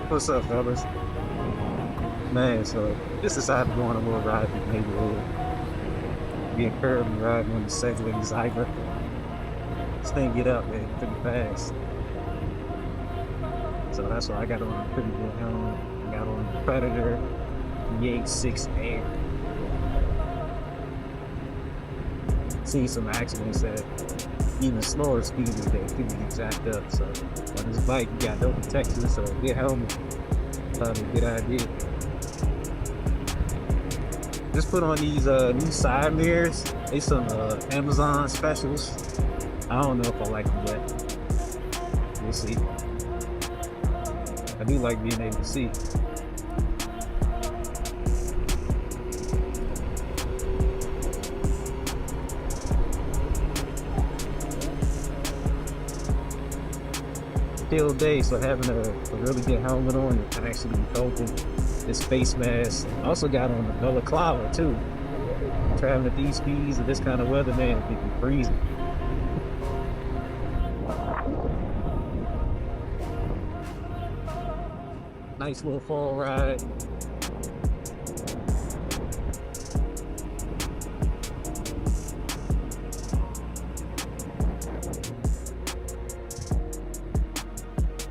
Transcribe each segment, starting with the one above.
What's up, fellas? Man, so just decided to go on a little ride in the neighborhood. Being curved and riding on the Segway Xyber. This thing get up, man, pretty fast. So that's why I got on a pretty good helmet. I got on the Predator V8 Air. See some accidents that even slower speeds that people get jacked up. So on this bike, you got no protection, so a good helmet. Probably a good idea. Just put on these new side mirrors. They some Amazon specials. I don't know if I like them yet. We'll see. I do like being able to see. Still day, so having a really good helmet on it can actually helping this face mask. I also got on the Blackout too. Traveling at these speeds and this kind of weather, man, it can be freezing. Nice little fall ride.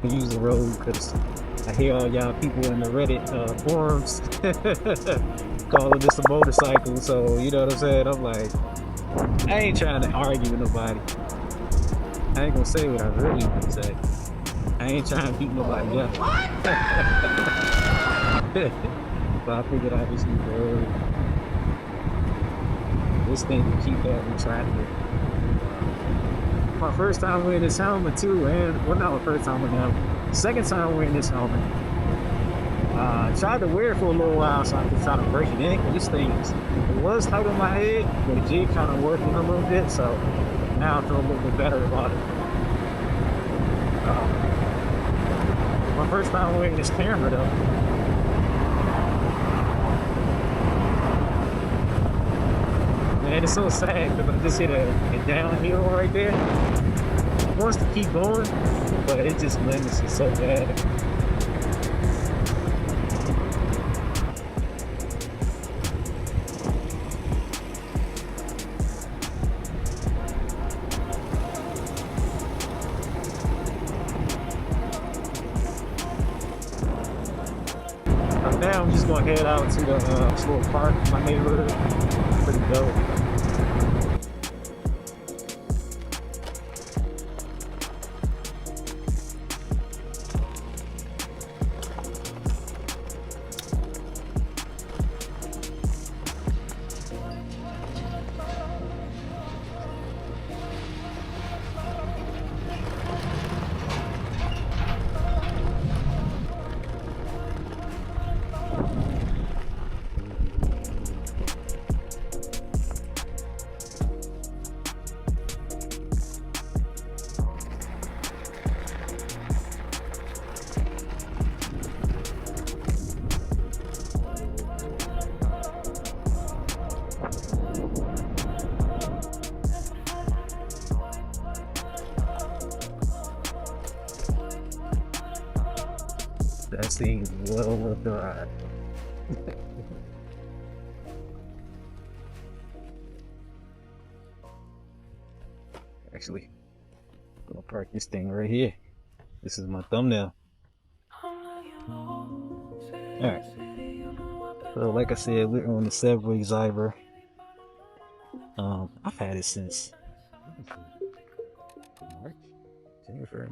Use the road because I hear all y'all people in the Reddit forums calling this a motorcycle, so you know what I'm saying. I'm like, I ain't trying to argue with nobody. I ain't gonna say what I really want to say. I ain't trying to beat nobody up. But I figured I just need to this thing to keep having traffic. My first time wearing this helmet too, and well, not my first time wearing the helmet. Second time wearing this helmet. I tried to wear it for a little while so I could try to break it in. This thing it was tight on my head, but the jig kind of working a little bit, so now I feel a little bit better about it. My first time wearing this camera though. Man, it's so sad because I just hit a downhill right there. It wants to keep going, but it just limits it so bad. Now I'm just going to head out to the little park in my neighborhood. Pretty dope. That seems well worth the ride. Actually, I'm gonna park this thing right here. This is my thumbnail. Alright. So like I said, we're on the Segway Xyber. I've had it since March? January,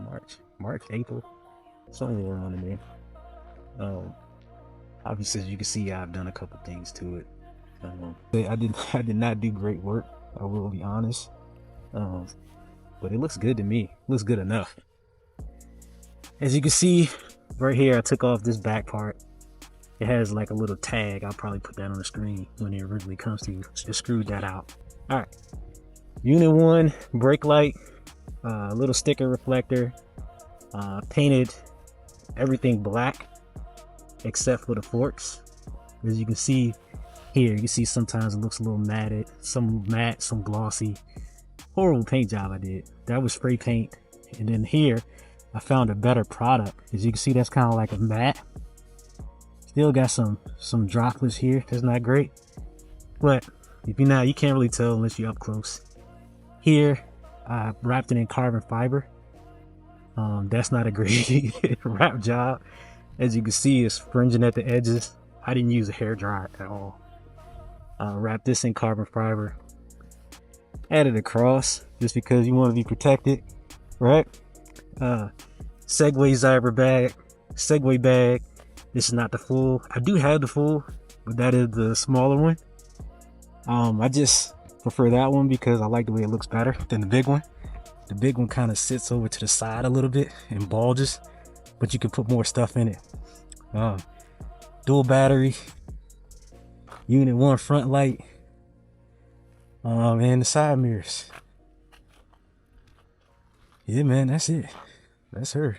March, April. Somewhere around in there. Obviously, as you can see, I've done a couple things to it. I did not do great work. I will be honest. But it looks good to me. It looks good enough. As you can see, right here, I took off this back part. It has like a little tag. I'll probably put that on the screen when it originally comes to you. Just screwed that out. All right. Unit 1 brake light, little sticker reflector, painted everything black except for the forks. As you can see here, you see sometimes it looks a little matted, some matte, some glossy. Horrible paint job I did. That was spray paint. And then here I found a better product. As you can see, that's kind of like a matte. Still got some droplets here. That's not great, but if you're not, you can't really tell unless you're up close. Here, I wrapped it in carbon fiber. That's not a great wrap job. As you can see, it's fringing at the edges. I didn't use a hair dryer at all. Wrap this in carbon fiber. Add it across just because you want to be protected, right? Segway Xyber bag, Segway bag. This is not the full. I do have the full, but that is the smaller one. I just prefer that one because I like the way it looks better than the big one. The big one kind of sits over to the side a little bit and bulges, but you can put more stuff in it. Dual battery, unit 1 front light, and the side mirrors. Yeah, man, that's it. That's her.